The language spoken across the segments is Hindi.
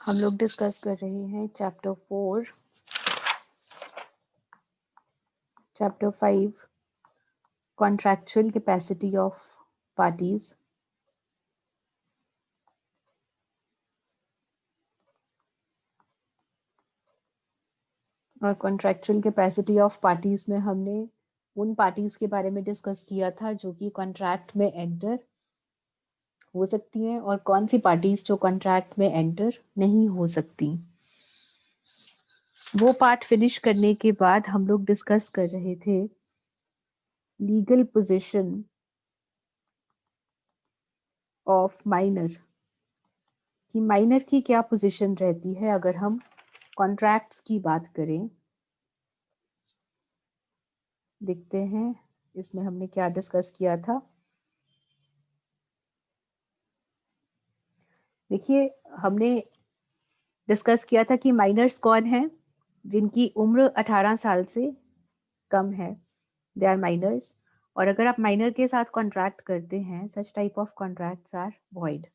हम लोग डिस्कस कर रहे हैं chapter 5 contractual capacity of parties. और कॉन्ट्रैक्चुअल कैपेसिटी ऑफ पार्टीज में हमने उन पार्टीज के बारे में डिस्कस किया था जो कि कॉन्ट्रैक्ट में एंटर हो सकती हैं और कौन सी पार्टीज जो कॉन्ट्रैक्ट में एंटर नहीं हो सकती। वो पार्ट फिनिश करने के बाद हम लोग डिस्कस कर रहे थे लीगल पोजीशन ऑफ माइनर, कि माइनर की क्या पोजीशन रहती है अगर हम कॉन्ट्रैक्ट्स की बात करें। देखते हैं इसमें हमने क्या डिस्कस किया था। देखिए, हमने डिस्कस किया था कि माइनर्स कौन हैं, जिनकी उम्र 18 साल से कम है, दे आर माइनर्स। और अगर आप माइनर के साथ कॉन्ट्रैक्ट करते हैं, such type of contracts are void.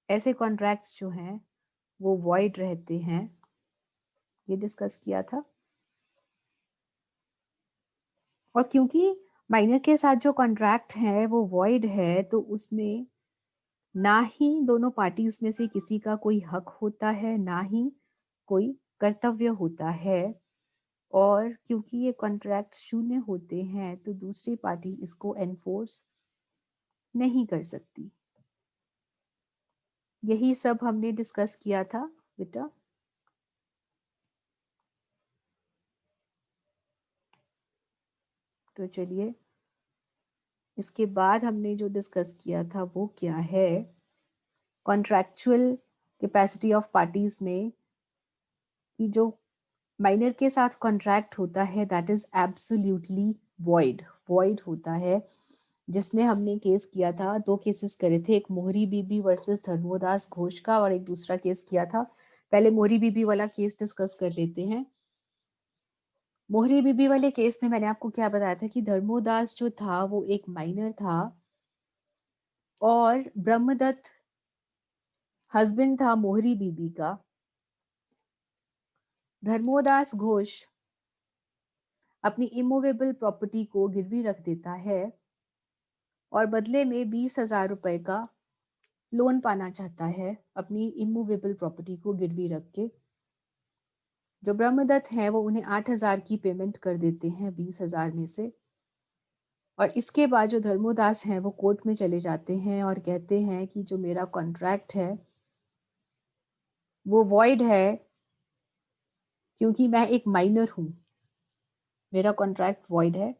ऐसे कॉन्ट्रैक्ट्स जो हैं वो वॉइड रहते हैं, ये डिस्कस किया था। और क्योंकि माइनर के साथ जो कॉन्ट्रैक्ट है वो वॉइड है, तो उसमें ना ही दोनों पार्टीज में से किसी का कोई हक होता है, ना ही कोई कर्तव्य होता है। और क्योंकि ये कॉन्ट्रैक्ट शून्य होते हैं तो दूसरी पार्टी इसको एनफोर्स नहीं कर सकती। यही सब हमने डिस्कस किया था बेटा। तो चलिए, इसके बाद हमने जो डिस्कस किया था वो क्या है, कॉन्ट्रैक्चुअल कैपेसिटी ऑफ पार्टीज में कि जो माइनर के साथ कॉन्ट्रैक्ट होता है दैट इज एब्सोल्युटली वॉइड होता है। जिसमें हमने केस किया था, दो केसेस करे थे, एक मोहरी बीबी वर्सेस धर्मोदास घोष का और एक दूसरा केस किया था। पहले मोहरी बीबी वाला केस डिस्कस कर लेते हैं। मोहरी बीबी वाले केस में मैंने आपको क्या बताया था कि धर्मोदास जो था वो एक माइनर था और ब्रह्मदत्त हस्बैंड था मोहरी बीबी का। धर्मोदास घोष अपनी इमूवेबल प्रॉपर्टी को गिरवी रख देता है और बदले में 20,000 रुपए का लोन पाना चाहता है अपनी इमूवेबल प्रॉपर्टी को गिरवी रख के। जो ब्रह्मदत्त है वो उन्हें 8,000 की पेमेंट कर देते हैं 20,000 में से। और इसके बाद जो धर्मोदास हैं वो कोर्ट में चले जाते हैं और कहते हैं कि जो मेरा कॉन्ट्रैक्ट है वो वॉइड है क्योंकि मैं एक माइनर हूँ। मेरा कॉन्ट्रैक्ट वॉइड है,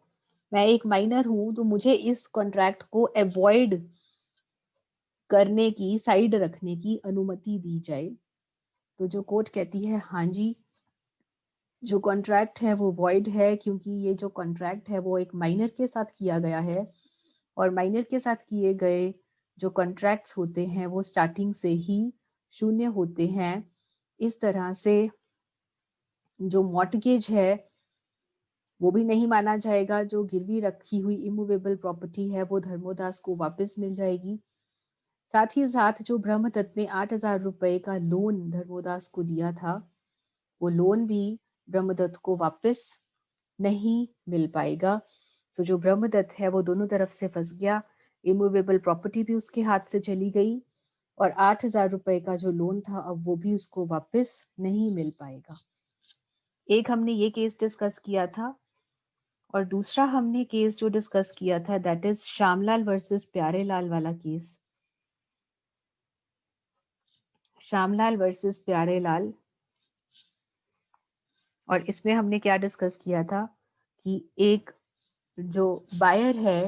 मैं एक माइनर हूँ, तो मुझे इस कॉन्ट्रैक्ट को अवॉइड करने की, साइड रखने की अनुमति दी जाए। तो जो कोर्ट कहती है हाँ जी, जो कॉन्ट्रैक्ट है वो वॉइड है क्योंकि ये जो कॉन्ट्रैक्ट है वो एक माइनर के साथ किया गया है और माइनर के साथ किए गए जो कॉन्ट्रैक्ट्स होते हैं वो स्टार्टिंग से ही शून्य होते हैं। इस तरह से जो मॉर्टगेज है वो भी नहीं माना जाएगा, जो गिरवी रखी हुई इमूवेबल प्रॉपर्टी है वो धर्मोदास को वापस मिल जाएगी। साथ ही साथ जो ब्रह्मदत्त ने 8,000 रुपए का लोन धर्मोदास को दिया था वो लोन भी ब्रह्मदत्त को वापस नहीं मिल पाएगा। सो जो ब्रह्मदत्त है वो दोनों तरफ से फंस गया, इमूवेबल प्रॉपर्टी भी उसके हाथ से चली गई और 8,000 रुपए का जो लोन था अब वो भी उसको वापस नहीं मिल पाएगा। एक हमने ये केस डिस्कस किया था और दूसरा हमने केस जो डिस्कस किया था that is Shyamlal versus Pyarelal वाला केस। श्यामलाल वर्सेस प्यारेलाल, और इसमें हमने क्या डिस्कस किया था कि एक जो बायर है,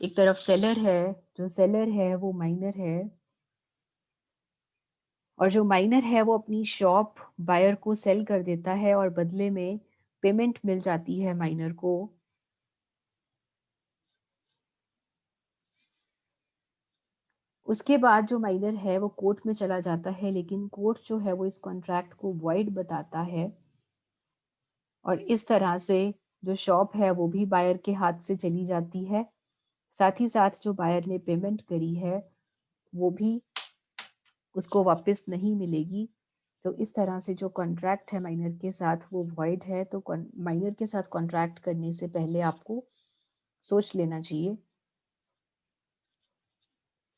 एक तरफ सेलर है, जो सेलर है वो माइनर है और जो माइनर है वो अपनी शॉप बायर को सेल कर देता है और बदले में पेमेंट मिल जाती है माइनर को। उसके बाद जो माइनर है वो कोर्ट में चला जाता है, लेकिन कोर्ट जो है वो इस कॉन्ट्रैक्ट को वॉइड बताता है और इस तरह से जो शॉप है वो भी बायर के हाथ से चली जाती है। साथ ही साथ जो बायर ने पेमेंट करी है वो भी उसको वापस नहीं मिलेगी। तो इस तरह से जो कॉन्ट्रैक्ट है माइनर के साथ वो वॉइड है। तो माइनर के साथ कॉन्ट्रैक्ट करने से पहले आपको सोच लेना चाहिए।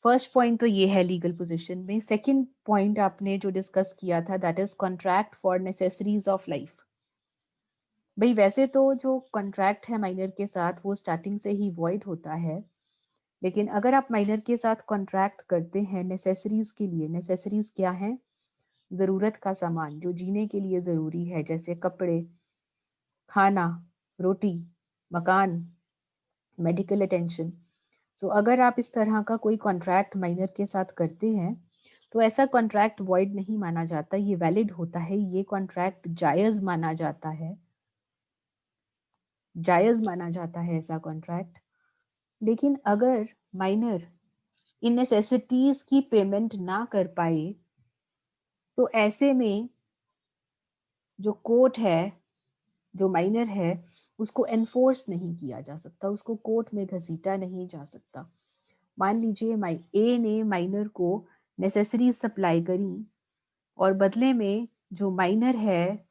फर्स्ट पॉइंट तो ये है लीगल पोजीशन में। सेकंड पॉइंट आपने जो डिस्कस किया था that is contract for necessaries of life. भाई वैसे तो जो कॉन्ट्रैक्ट है माइनर के साथ वो स्टार्टिंग से ही वॉइड होता है, लेकिन अगर आप माइनर के साथ कॉन्ट्रैक्ट करते हैं नेसेसरीज के लिए, नेसेसरीज क्या है? ज़रूरत का सामान जो जीने के लिए ज़रूरी है, जैसे कपड़े, खाना, रोटी, मकान, मेडिकल अटेंशन। सो अगर आप इस तरह का कोई कॉन्ट्रैक्ट माइनर के साथ करते हैं तो ऐसा कॉन्ट्रैक्ट वॉइड नहीं माना जाता, ये वैलिड होता है, ये कॉन्ट्रैक्ट जायज़ माना जाता है, जायज़ माना जाता है ऐसा कॉन्ट्रैक्ट। लेकिन अगर माइनर इन नेसेसिटीज की पेमेंट ना कर पाए तो ऐसे में जो कोर्ट है, जो माइनर है, उसको एनफोर्स नहीं किया जा सकता, उसको कोर्ट में घसीटा नहीं जा सकता। मान लीजिए ए ने माइनर को नेसेसरी सप्लाई करी और बदले में जो माइनर है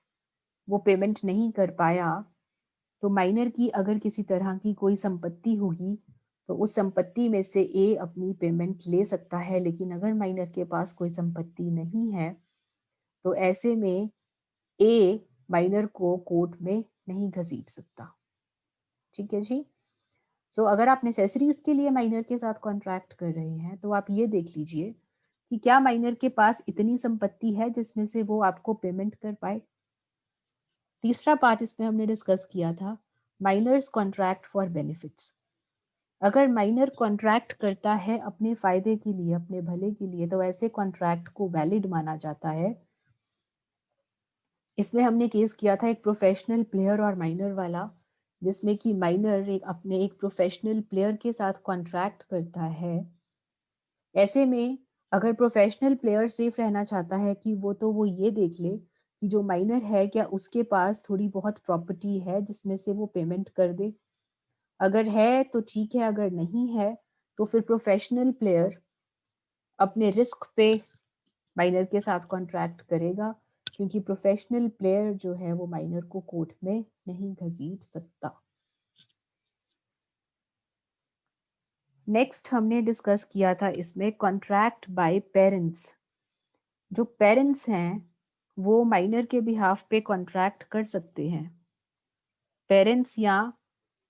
वो पेमेंट नहीं कर पाया, तो माइनर की अगर किसी तरह की कोई संपत्ति होगी तो उस संपत्ति में से ए अपनी पेमेंट ले सकता है। लेकिन अगर माइनर के पास कोई संपत्ति नहीं है तो ऐसे में ए माइनर को कोर्ट में नहीं घसीट सकता। ठीक है जी। सो अगर आप नेसेसरीज के लिए माइनर के साथ कॉन्ट्रैक्ट कर रहे हैं तो आप ये देख लीजिए कि क्या माइनर के पास इतनी संपत्ति है जिसमें से वो आपको पेमेंट कर पाए। तीसरा पार्ट इसमें हमने डिस्कस किया था माइनर्स कॉन्ट्रैक्ट फॉर बेनिफिट्स। अगर माइनर कॉन्ट्रैक्ट करता है अपने फायदे के लिए, अपने भले के लिए, तो ऐसे कॉन्ट्रैक्ट को वैलिड माना जाता है। इसमें हमने केस किया था एक प्रोफेशनल प्लेयर और माइनर वाला, जिसमें कि माइनर अपने एक प्रोफेशनल प्लेयर के साथ कॉन्ट्रैक्ट करता है। ऐसे में अगर प्रोफेशनल प्लेयर सेफ रहना चाहता है कि वो ये देख ले कि जो माइनर है क्या उसके पास थोड़ी बहुत प्रॉपर्टी है जिसमें से वो पेमेंट कर दे। अगर है तो ठीक है, अगर नहीं है तो फिर प्रोफेशनल प्लेयर अपने रिस्क पे माइनर के साथ कॉन्ट्रैक्ट करेगा, क्योंकि प्रोफेशनल प्लेयर जो है वो माइनर को कोर्ट में नहीं घसीट सकता। नेक्स्ट हमने डिस्कस किया था इसमें कॉन्ट्रैक्ट बाय पेरेंट्स। जो पेरेंट्स हैं वो माइनर के बिहाफ पे कॉन्ट्रैक्ट कर सकते हैं। पेरेंट्स या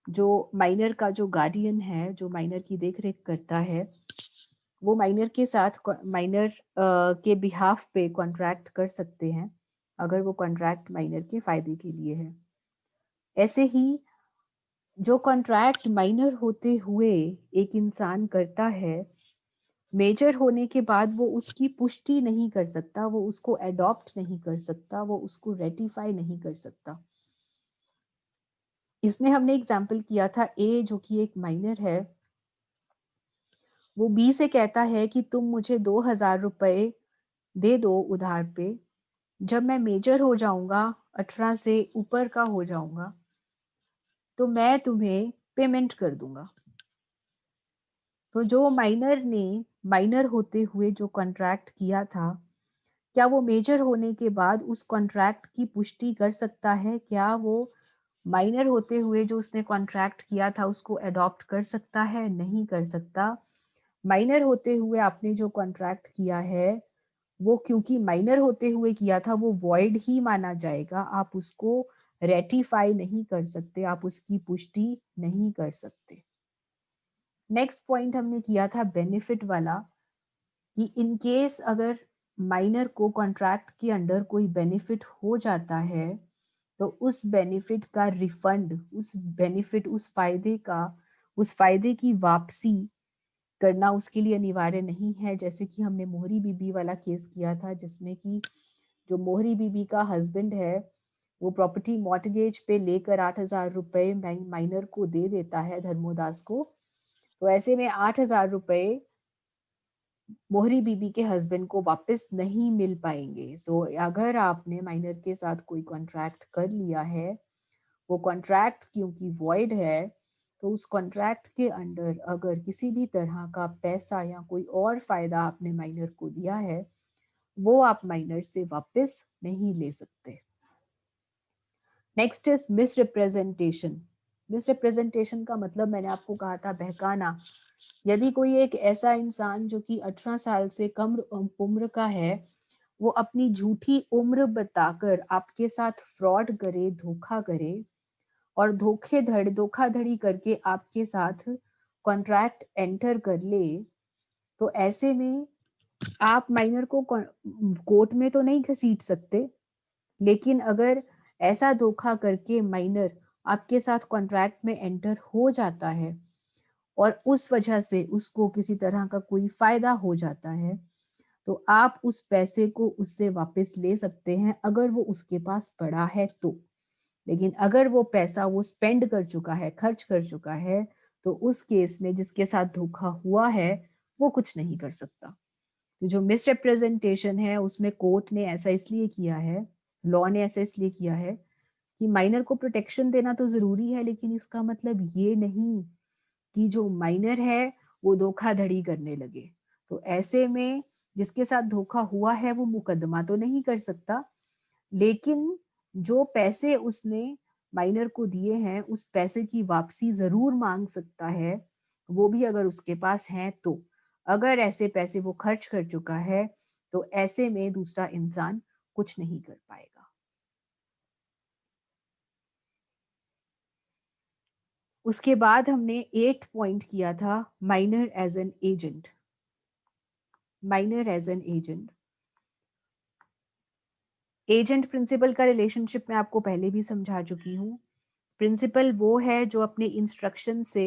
जो माइनर का जो गार्डियन है, जो माइनर की देखरेख करता है, वो माइनर के साथ माइनर के बिहाफ पे कॉन्ट्रैक्ट कर सकते हैं अगर वो कॉन्ट्रैक्ट माइनर के फायदे के लिए है। ऐसे ही जो कॉन्ट्रैक्ट माइनर होते हुए एक इंसान करता है, मेजर होने के बाद वो उसकी पुष्टि नहीं कर सकता, वो उसको एडॉप्ट नहीं कर सकता, वो उसको रेटिफाई नहीं कर सकता। इसमें हमने एग्जाम्पल किया था ए जो कि एक माइनर है, वो बी से कहता है कि तुम मुझे 2000 रुपए दे दो उधार पे, जब मैं मेजर हो जाऊंगा, 18 से ऊपर का हो जाऊंगा, तो मैं तुम्हें पेमेंट कर दूंगा। तो जो माइनर ने माइनर होते हुए जो कॉन्ट्रैक्ट किया था, क्या वो मेजर होने के बाद उस कॉन्ट्रैक्ट की पुष्टि कर सकता है? क्या वो माइनर होते हुए जो उसने कॉन्ट्रैक्ट किया था उसको अडॉप्ट कर सकता है? नहीं कर सकता। माइनर होते हुए आपने जो कॉन्ट्रैक्ट किया है वो क्योंकि माइनर होते हुए किया था वो वॉइड ही माना जाएगा। आप उसको रेटिफाई नहीं कर सकते, आप उसकी पुष्टि नहीं कर सकते। नेक्स्ट पॉइंट हमने किया था बेनिफिट वाला, कि इन केस अगर माइनर को कॉन्ट्रैक्ट के अंडर कोई बेनिफिट हो जाता है तो उस बेनिफिट का रिफंड, उस बेनिफिट, उस फायदे का, उस फायदे की वापसी करना उसके लिए अनिवार्य नहीं है। जैसे कि हमने मोहरी बीबी वाला केस किया था, जिसमें कि जो मोहरी बीबी का हस्बैंड है वो प्रॉपर्टी मॉर्टगेज पे लेकर 8,000 रुपए माइनर को दे देता है, धर्मोदास को। तो ऐसे में 8,000 रुपए मोहरी बीबी के हस्बैंड को वापस नहीं मिल पाएंगे। सो अगर आपने माइनर के साथ कोई कॉन्ट्रैक्ट कर लिया है, वो कॉन्ट्रैक्ट क्योंकि वॉइड है, तो उस कॉन्ट्रैक्ट के अंडर अगर किसी भी तरह का पैसा या कोई और फायदा आपने माइनर को दिया है वो आप माइनर से वापस नहीं ले सकते। Next is misrepresentation. मिसरिप्रेजेंटेशन का मतलब मैंने आपको कहा था बहकाना। यदि कोई एक ऐसा इंसान जो कि 18 साल से कम उम्र का है, वो अपनी झूठी उम्र बताकर आपके साथ फ्रॉड करे, धोखा करे और धोखाधड़ी करके आपके साथ कॉन्ट्रैक्ट एंटर कर ले, तो ऐसे में आप माइनर को कोर्ट में तो नहीं घसीट सकते, लेकिन अगर ऐसा धोखा करके माइनर आपके साथ कॉन्ट्रैक्ट में एंटर हो जाता है और उस वजह से उसको किसी तरह का कोई फायदा हो जाता है, तो आप उस पैसे को उससे वापस ले सकते हैं अगर वो उसके पास पड़ा है तो। लेकिन अगर वो पैसा वो स्पेंड कर चुका है, खर्च कर चुका है, तो उस केस में जिसके साथ धोखा हुआ है वो कुछ नहीं कर सकता। तो जो मिसरिप्रेजेंटेशन है उसमें कोर्ट ने ऐसा इसलिए किया है, लॉ ने ऐसा इसलिए किया है कि माइनर को प्रोटेक्शन देना तो जरूरी है, लेकिन इसका मतलब ये नहीं कि जो माइनर है वो धोखाधड़ी करने लगे। तो ऐसे में जिसके साथ धोखा हुआ है वो मुकदमा तो नहीं कर सकता, लेकिन जो पैसे उसने माइनर को दिए हैं उस पैसे की वापसी जरूर मांग सकता है, वो भी अगर उसके पास है तो। अगर ऐसे पैसे वो खर्च कर चुका है तो ऐसे में दूसरा इंसान कुछ नहीं कर पाएगा। उसके बाद हमने 8 पॉइंट किया था minor as an agent. Minor as an agent, agent principal का रिलेशनशिप मैं आपको पहले भी समझा चुकी हूँ। प्रिंसिपल वो है जो अपने इंस्ट्रक्शन से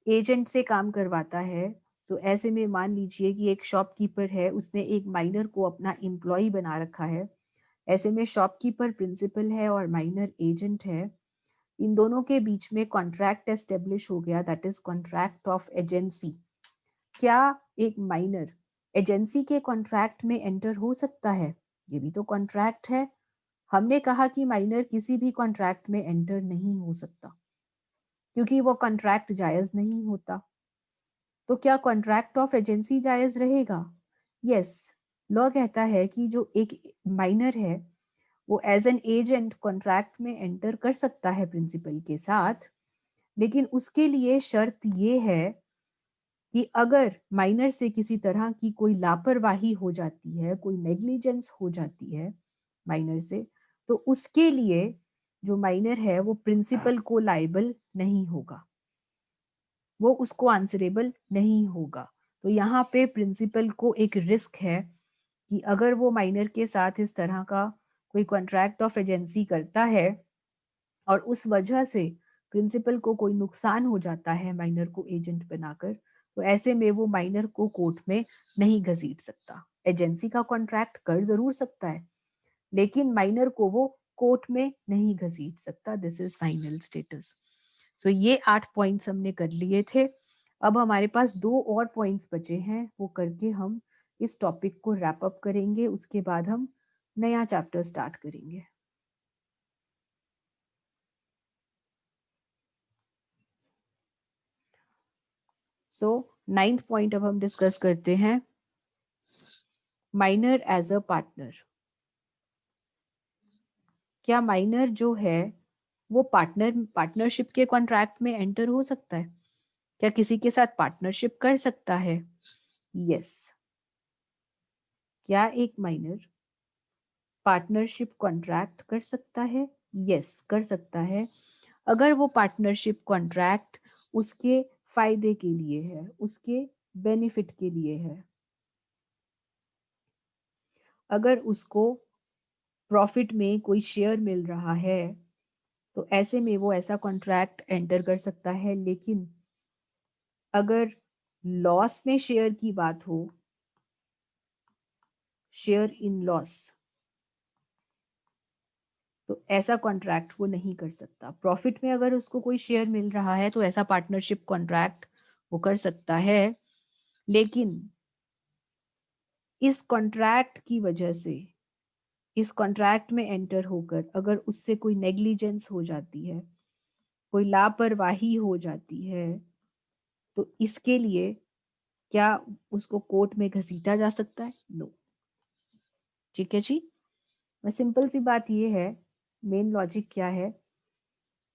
एजेंट से काम करवाता है। सो ऐसे में मान लीजिए कि एक शॉपकीपर है, उसने एक माइनर को अपना एम्प्लॉय बना रखा है। ऐसे में शॉपकीपर प्रिंसिपल है और माइनर एजेंट है। इन दोनों के बीच में कॉन्ट्रैक्ट एस्टेब्लिश हो गया, that is contract of agency. क्या एक माइनर एजेंसी के कॉन्ट्रैक्ट में एंटर हो सकता है? ये भी तो कॉन्ट्रैक्ट है। हमने कहा कि माइनर किसी भी कॉन्ट्रैक्ट में एंटर नहीं हो सकता क्योंकि वो कॉन्ट्रैक्ट जायज नहीं होता। तो क्या कॉन्ट्रैक्ट ऑफ एजेंसी जायज रहेगा? यस। लॉ कहता है कि जो एक माइनर है वो एज एन एजेंट कॉन्ट्रैक्ट में एंटर कर सकता है प्रिंसिपल के साथ, लेकिन उसके लिए शर्त ये है कि अगर माइनर से किसी तरह की कोई लापरवाही हो जाती है, कोई नेग्लिजेंस हो जाती है माइनर से, तो उसके लिए जो माइनर है वो प्रिंसिपल को लायबल नहीं होगा, वो उसको आंसरेबल नहीं होगा। तो यहाँ पे प्रिंसिपल को एक रिस्क है कि अगर वो माइनर के साथ इस तरह का कोई कॉन्ट्रैक्ट ऑफ एजेंसी करता है और उस वजह से प्रिंसिपल को कोई नुकसान हो जाता है माइनर को एजेंट बनाकर, तो ऐसे में वो माइनर को कोर्ट में नहीं घसीट सकता। एजेंसी का कॉन्ट्रैक्ट कर जरूर सकता है, लेकिन माइनर को वो कोर्ट में नहीं घसीट सकता। This is final status. So ये 8 पॉइंट्स हमने कर लिए थे। अब हमारे पास 2 और पॉइंट्स बचे हैं, वो करके हम इस टॉपिक को रैप अप करेंगे। उसके बाद हम नया चैप्टर स्टार्ट करेंगे। सो 9th पॉइंट अब हम डिस्कस करते हैं, माइनर एज अ पार्टनर। क्या माइनर जो है वो पार्टनरशिप के कॉन्ट्रैक्ट में एंटर हो सकता है? क्या किसी के साथ पार्टनरशिप कर सकता है? यस। क्या एक माइनर पार्टनरशिप कॉन्ट्रैक्ट कर सकता है? यस, कर सकता है। अगर वो पार्टनरशिप कॉन्ट्रैक्ट उसके फायदे के लिए है, उसके बेनिफिट के लिए है, अगर उसको प्रॉफिट में कोई शेयर मिल रहा है, तो ऐसे में वो ऐसा कॉन्ट्रैक्ट एंटर कर सकता है। लेकिन अगर लॉस में शेयर की बात हो, शेयर इन लॉस, तो ऐसा कॉन्ट्रैक्ट वो नहीं कर सकता। प्रॉफिट में अगर उसको कोई शेयर मिल रहा है तो ऐसा पार्टनरशिप कॉन्ट्रैक्ट वो कर सकता है। लेकिन इस कॉन्ट्रैक्ट की वजह से, इस कॉन्ट्रैक्ट में एंटर होकर अगर उससे कोई नेग्लिजेंस हो जाती है, कोई लापरवाही हो जाती है, तो इसके लिए क्या उसको कोर्ट में घसीटा जा सकता है? नो। ठीक है जी। सिंपल सी बात ये है, मेन लॉजिक क्या है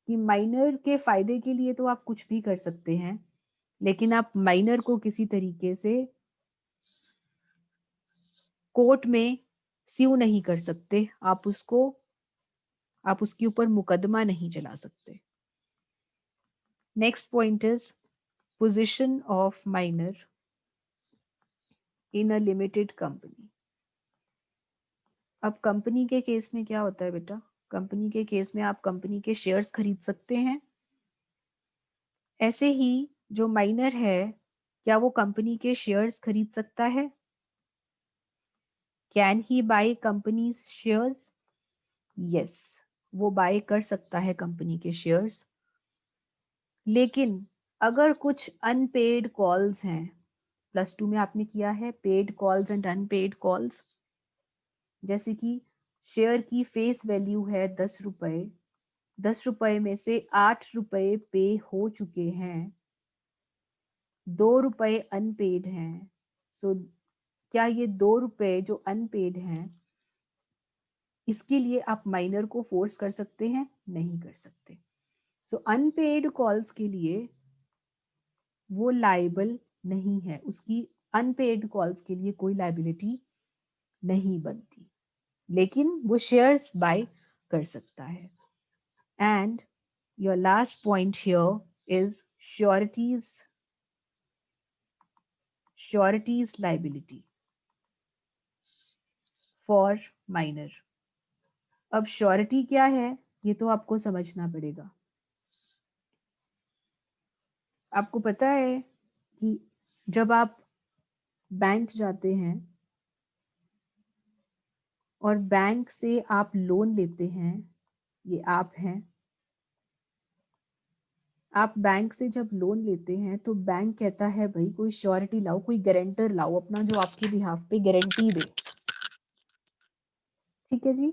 कि माइनर के फायदे के लिए तो आप कुछ भी कर सकते हैं, लेकिन आप माइनर को किसी तरीके से कोर्ट में स्यू नहीं कर सकते, आप उसके ऊपर मुकदमा नहीं चला सकते। Next point is position of minor in a limited company. अब कंपनी के केस में क्या होता है बेटा, कंपनी के केस में आप कंपनी के शेयर्स खरीद सकते हैं। ऐसे ही जो माइनर है, क्या वो कंपनी के शेयर्स खरीद सकता है? Can he by company shares? Yes, वो बाय कर सकता है कंपनी के शेयर्स। लेकिन अगर कुछ अनपेड कॉल्स हैं, +2 में आपने किया है paid calls and unpaid calls, जैसे कि शेयर की फेस वैल्यू है 10 रुपए, 10 रुपए में से 8 रुपए पे हो चुके हैं, 2 रुपए अनपेड हैं। सो क्या ये 2 रुपए जो अनपेड हैं, इसके लिए आप माइनर को फोर्स कर सकते हैं? नहीं कर सकते। सो अनपेड कॉल्स के लिए वो लायबल नहीं है, उसकी अनपेड कॉल्स के लिए कोई लायबिलिटी नहीं बनती, लेकिन वो शेयर्स बाय कर सकता है। And your last point here is sureties liability for minor. अब श्योरिटी क्या है ये तो आपको समझना पड़ेगा। आपको पता है कि जब आप बैंक जाते हैं और बैंक से आप लोन लेते हैं, ये आप हैं, आप बैंक से जब लोन लेते हैं तो बैंक कहता है भाई कोई श्योरिटी लाओ, कोई गारंटर लाओ अपना, जो आपके बिहाफ पे गारंटी दे। ठीक है जी।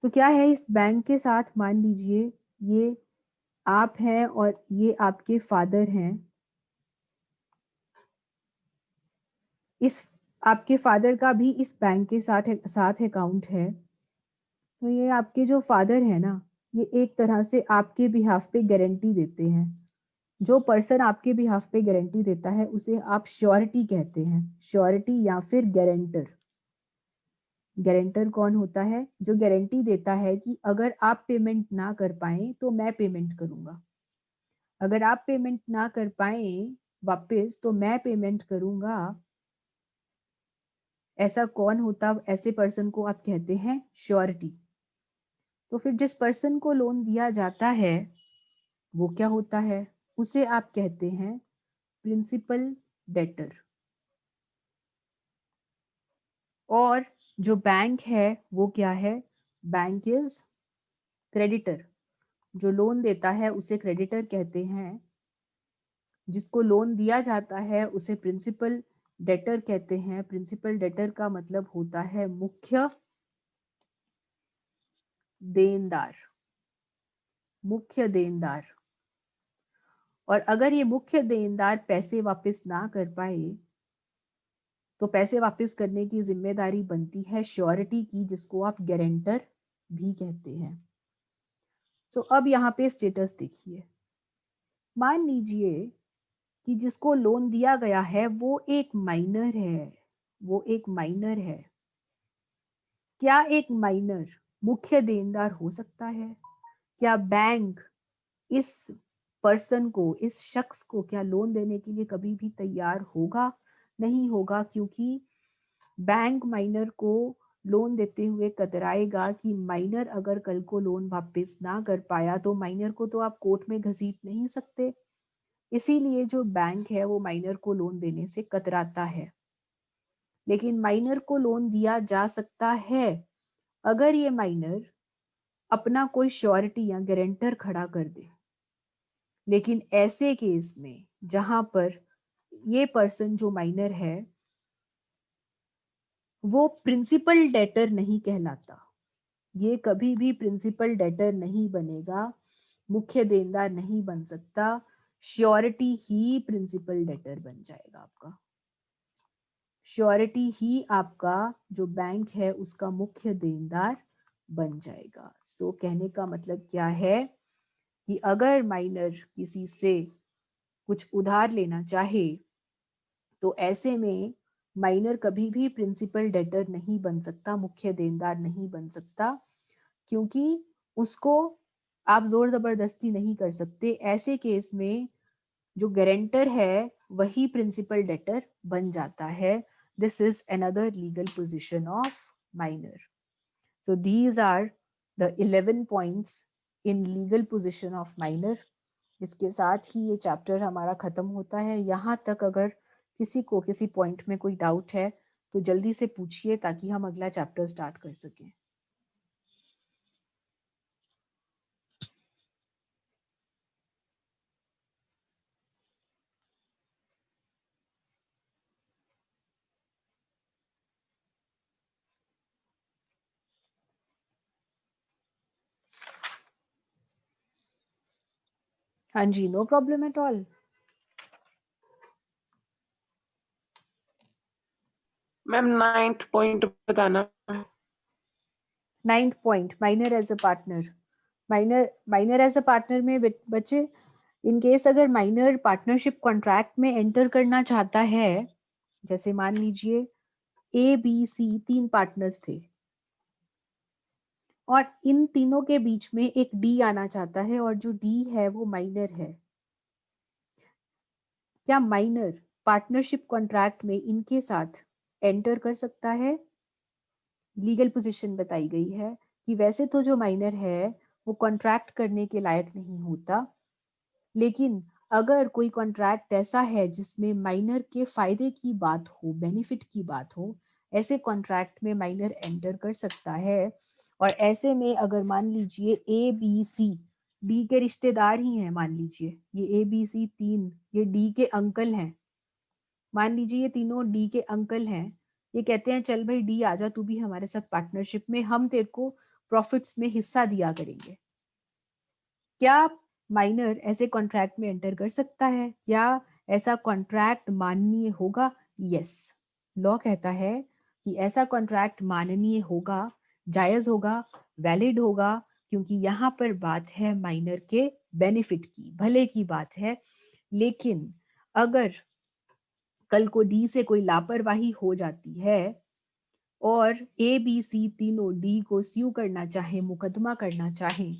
तो क्या है इस बैंक के साथ, मान लीजिए ये आप हैं और ये आपके फादर हैं, इस आपके फादर का भी इस बैंक के साथ अकाउंट है। तो ये आपके जो फादर है ना, ये एक तरह से आपके बिहाफ पे गारंटी देते हैं। जो पर्सन आपके बिहाफ पे गारंटी देता है उसे आप श्योरिटी कहते हैं, श्योरिटी या फिर गारंटर। गारंटर कौन होता है? जो गारंटी देता है कि अगर आप पेमेंट ना कर पाए तो मैं पेमेंट करूंगा, अगर आप पेमेंट ना कर पाए वापस तो मैं पेमेंट करूंगा। ऐसा कौन होता, ऐसे पर्सन को आप कहते हैं श्योरिटी। तो फिर जिस पर्सन को लोन दिया जाता है वो क्या होता है? उसे आप कहते हैं प्रिंसिपल डेटर। और जो बैंक है वो क्या है? Bank is creditor. जो लोन देता है उसे क्रेडिटर कहते हैं, जिसको लोन दिया जाता है उसे प्रिंसिपल डेटर कहते हैं। प्रिंसिपल डेटर का मतलब होता है मुख्य देनदार, मुख्य देनदार। और अगर ये मुख्य देनदार पैसे वापस ना कर पाए तो पैसे वापस करने की जिम्मेदारी बनती है श्योरिटी की, जिसको आप गारंटर भी कहते हैं। सो अब यहाँ पे स्टेटस देखिए। मान लीजिए कि जिसको लोन दिया गया है वो एक माइनर है, वो एक माइनर है। क्या एक माइनर मुख्य देनदार हो सकता है? क्या बैंक इस पर्सन को, इस शख्स को क्या लोन देने के लिए कभी भी तैयार होगा? नहीं होगा, क्योंकि बैंक माइनर को लोन देते हुए कतराएगा कि माइनर अगर कल को लोन वापस ना कर पाया तो माइनर को तो आप कोर्ट में घसीट नहीं सकते। इसीलिए जो बैंक है वो माइनर को लोन देने से कतराता है। लेकिन माइनर को लोन दिया जा सकता है अगर ये माइनर अपना कोई श्योरिटी या गारंटर खड़ा कर दे। लेकिन ऐसे केस में जहां पर ये पर्सन जो माइनर है वो प्रिंसिपल डेटर नहीं कहलाता, ये कभी भी प्रिंसिपल डेटर नहीं बनेगा, मुख्य देनदार नहीं बन सकता, श्योरिटी ही प्रिंसिपल डेटर बन जाएगा आपका। श्योरिटी ही आपका जो बैंक है उसका मुख्य देनदार बन जाएगा। सो कहने का मतलब क्या है कि अगर माइनर किसी से कुछ उधार लेना चाहे तो ऐसे में माइनर कभी भी प्रिंसिपल डेटर नहीं बन सकता, मुख्य देनदार नहीं बन सकता, क्योंकि उसको आप जोर जबरदस्ती नहीं कर सकते। ऐसे केस में जो गारंटर है वही प्रिंसिपल डेटर बन जाता है। This is another legal position of minor. So these are the 11 points in legal position of minor. इसके साथ ही ये चैप्टर हमारा खत्म होता है। यहाँ तक अगर किसी को किसी पॉइंट में कोई डाउट है तो जल्दी से पूछिए ताकि हम अगला चैप्टर स्टार्ट कर सकें। हाँ जी, no problem at all. Ma'am 9th point बताना। 9th point, minor age a partner. Minor age a partner में बच्चे, इन केस अगर माइनर पार्टनरशिप कॉन्ट्रैक्ट में एंटर करना चाहता है, जैसे मान लीजिए ए बी सी 3 पार्टनर्स थे और इन तीनों के बीच में एक डी आना चाहता है और जो डी है वो माइनर है, क्या माइनर पार्टनरशिप कॉन्ट्रैक्ट में इनके साथ एंटर कर सकता है? लीगल पोजीशन बताई गई है कि वैसे तो जो माइनर है वो कॉन्ट्रैक्ट करने के लायक नहीं होता, लेकिन अगर कोई कॉन्ट्रैक्ट ऐसा है जिसमें माइनर के फायदे की बात हो, बेनिफिट की बात हो, ऐसे कॉन्ट्रैक्ट में माइनर एंटर कर सकता है। और ऐसे में अगर मान लीजिए ए बी सी डी के रिश्तेदार ही हैं, मान लीजिए ये ए बी सी 3 ये डी के अंकल हैं, मान लीजिए ये तीनों डी के अंकल हैं, ये कहते हैं चल भाई डी आजा तू भी हमारे साथ पार्टनरशिप में, हम तेरे को प्रॉफिट्स में हिस्सा दिया करेंगे। क्या माइनर ऐसे कॉन्ट्रैक्ट में एंटर कर सकता है? क्या ऐसा कॉन्ट्रैक्ट माननीय होगा? यस, लॉ कहता है कि ऐसा कॉन्ट्रैक्ट माननीय होगा, जायज होगा, वैलिड होगा, क्योंकि यहाँ पर बात है माइनर के बेनिफिट की, भले की बात है। लेकिन अगर कल को डी से कोई लापरवाही हो जाती है और ए बी सी तीनों डी को स्यू करना चाहे, मुकदमा करना चाहे,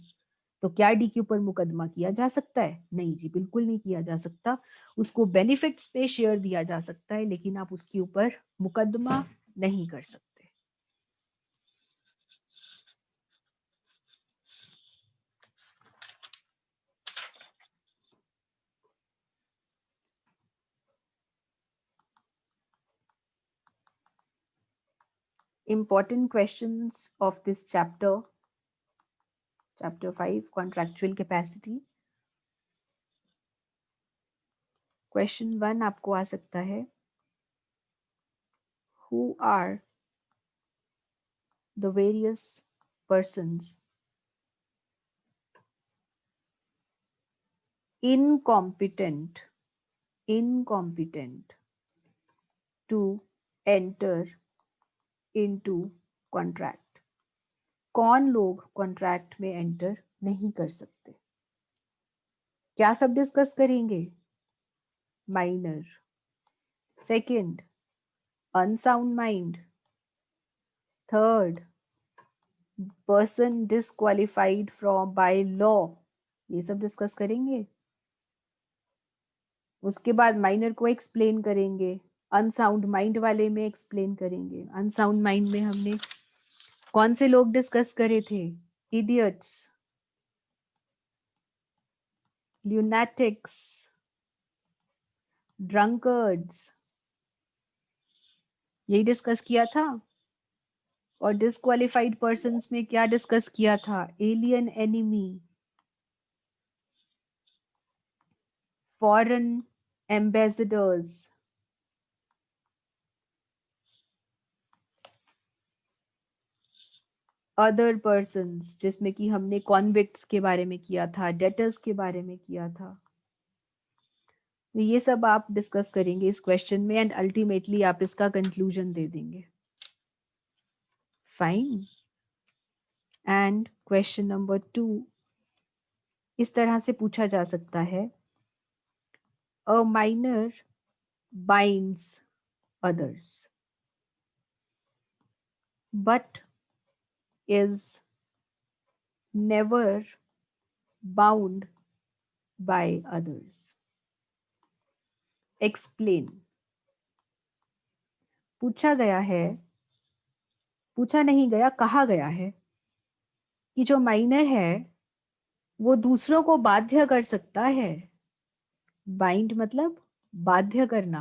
तो क्या डी के ऊपर मुकदमा किया जा सकता है? नहीं जी, बिल्कुल नहीं किया जा सकता। उसको बेनिफिट्स पे शेयर दिया जा सकता है, लेकिन आप उसके ऊपर मुकदमा नहीं कर सकते। Important questions of this chapter, chapter 5, contractual capacity. Question 1 आपको आ सकता है, who are the various persons incompetent to enter into contract? कौन लोग कॉन्ट्रैक्ट में एंटर नहीं कर सकते? क्या सब डिस्कस करेंगे? Minor. Second, unsound mind. Third, person disqualified from by law, ये सब डिस्कस करेंगे। उसके बाद माइनर को एक्सप्लेन करेंगे, अनसाउंड माइंड वाले में एक्सप्लेन करेंगे। अनसाउंड माइंड में हमने कौन से लोग डिस्कस करे थे? इडियट्स, ल्यूनाटिक्स, ड्रंकर्ड्स, यही डिस्कस किया था। और डिस्क्वालिफाइड पर्संस में क्या डिस्कस किया था? Alien enemy, foreign ambassadors, other persons, जिसमें कि हमने कॉन्विक्ट्स के बारे में किया था, डेटर्स के बारे में किया था। ये सब आप डिस्कस करेंगे इस क्वेश्चन में एंड अल्टीमेटली आप इसका कंक्लूजन दे देंगे. फाइन. एंड क्वेश्चन नंबर 2 इस तरह से पूछा जा सकता है, a minor binds others but is never bound by others. Explain. पूछा गया है, पूछा नहीं गया, कहा गया है कि जो माइनर है वो दूसरों को बाध्य कर सकता है. बाइंड मतलब बाध्य करना.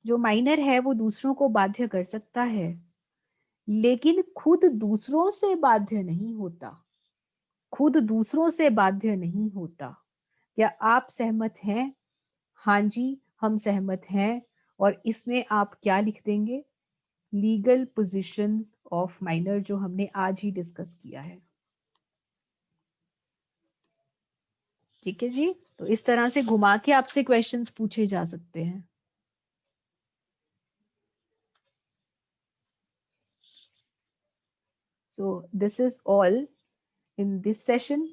जो माइनर है वो दूसरों को बाध्य कर सकता है लेकिन खुद दूसरों से बाध्य नहीं होता. खुद दूसरों से बाध्य नहीं होता. क्या आप सहमत हैं? हाँ जी, हम सहमत हैं. और इसमें आप क्या लिख देंगे? लीगल पोजीशन ऑफ माइनर, जो हमने आज ही डिस्कस किया है. ठीक है जी. तो इस तरह से घुमा के आपसे क्वेश्चंस पूछे जा सकते हैं. So this is all in this session.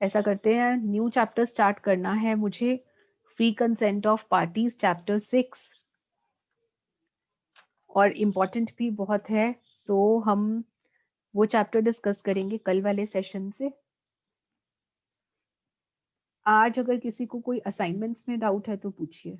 ऐसा करते हैं, न्यू चैप्टर स्टार्ट करना है मुझे, free consent of parties chapter 6, और इम्पोर्टेंट भी बहुत है. सो हम वो चैप्टर डिस्कस करेंगे कल वाले सेशन से. आज अगर किसी को कोई असाइनमेंट्स में डाउट है तो पूछिए.